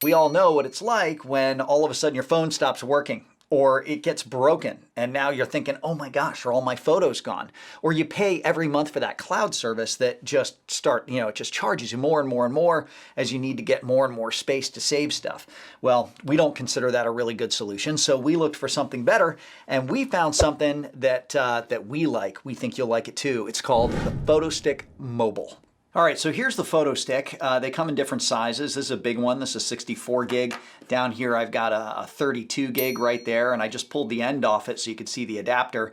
We all know what it's like when all of a sudden your phone stops working or it gets broken and now you're thinking, oh my gosh, are all my photos gone? Or you pay every month for that cloud service that just it just charges you more and more and more as you need to get more and more space to save stuff. Well, we don't consider that a really good solution, so we looked for something better and we found something that we like. We think you'll like it too. It's called the Photostick Mobile. All right, so here's the Photostick. They come in different sizes. This is a big one. This is 64 gig. Down here, I've got a 32 gig right there, and I just pulled the end off it so you could see the adapter.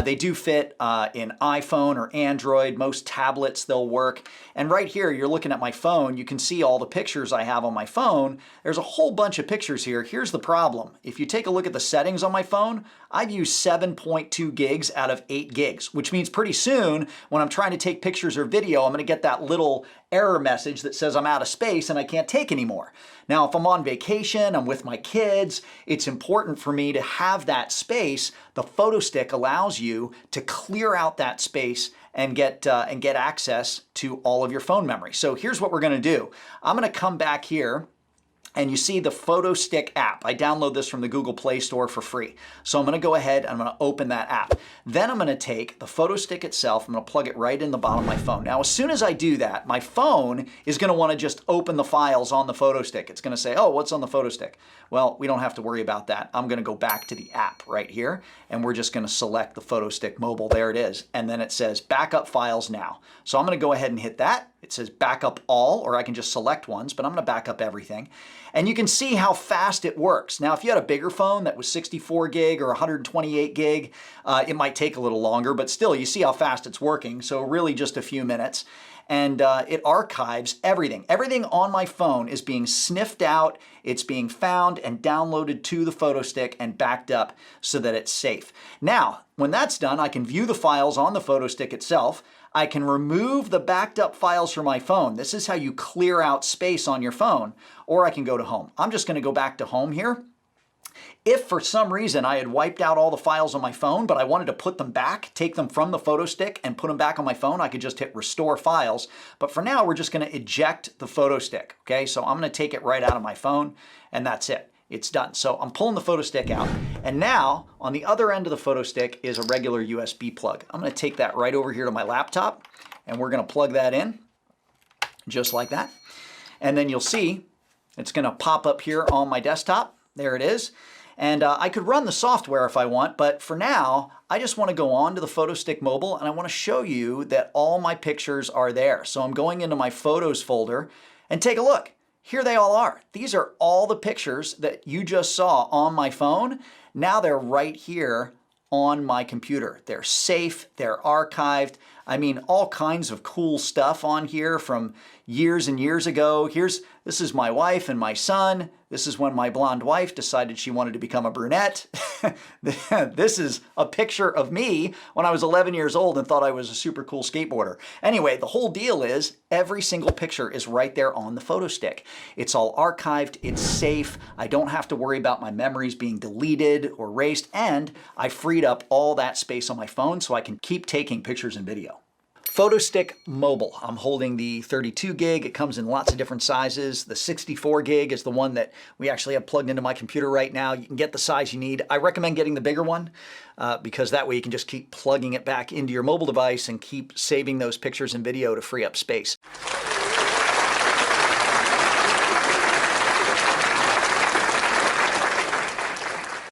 They do fit in iPhone or Android. Most tablets, they'll work. And right here, you're looking at my phone. You can see all the pictures I have on my phone. There's a whole bunch of pictures here. Here's the problem. If you take a look at the settings on my phone, I've used 7.2 gigs out of 8 gigs, which means pretty soon when I'm trying to take pictures or video, I'm going to get that little error message that says I'm out of space and I can't take anymore. Now, if I'm on vacation, I'm with my kids, it's important for me to have that space. The Photostick allows you to clear out that space and get access to all of your phone memory. So here's what we're going to do. I'm going to come back here. And you see the Photostick app. I download this from the Google Play Store for free. So I'm going to go ahead and I'm going to open that app. Then I'm going to take the Photostick itself, I'm going to plug it right in the bottom of my phone. Now, as soon as I do that, my phone is going to want to just open the files on the Photostick. It's going to say, oh, what's on the Photostick? Well, we don't have to worry about that. I'm going to go back to the app right here, and we're just going to select the Photostick Mobile. There it is. And then it says backup files now. So I'm going to go ahead and hit that. It says backup all, or I can just select ones, but I'm going to back up everything. And you can see how fast it works. Now, if you had a bigger phone that was 64 gig or 128 gig, it might take a little longer, but still, you see how fast it's working. So really just a few minutes. And it archives everything. Everything on my phone is being sniffed out, it's being found and downloaded to the Photostick and backed up so that it's safe. Now, when that's done, I can view the files on the Photostick itself. I can remove the backed up files from my phone. This is how you clear out space on your phone. Or I can go to home. I'm just going to go back to home here. If for some reason I had wiped out all the files on my phone, but I wanted to put them back, take them from the Photostick and put them back on my phone, I could just hit restore files. But for now, we're just going to eject the Photostick. Okay, so I'm going to take it right out of my phone and that's it. It's done. So I'm pulling the Photostick out. And now on the other end of the Photostick is a regular USB plug. I'm going to take that right over here to my laptop and we're going to plug that in just like that. And then you'll see it's going to pop up here on my desktop. There it is. And I could run the software if I want, but for now, I just want to go on to the Photostick Mobile and I want to show you that all my pictures are there. So I'm going into my Photos folder and take a look. Here they all are. These are all the pictures that you just saw on my phone. Now they're right here on my computer. They're safe, they're archived. I mean, all kinds of cool stuff on here from years and years ago. This is my wife and my son. This is when my blonde wife decided she wanted to become a brunette. This is a picture of me when I was 11 years old and thought I was a super cool skateboarder. Anyway, the whole deal is every single picture is right there on the Photostick. It's all archived, it's safe. I don't have to worry about my memories being deleted or erased, and I freed up all that space on my phone so I can keep taking pictures and video. Photostick Mobile. I'm holding the 32 gig. It comes in lots of different sizes. The 64 gig is the one that we actually have plugged into my computer right now. You can get the size you need. I recommend getting the bigger one because that way you can just keep plugging it back into your mobile device and keep saving those pictures and video to free up space.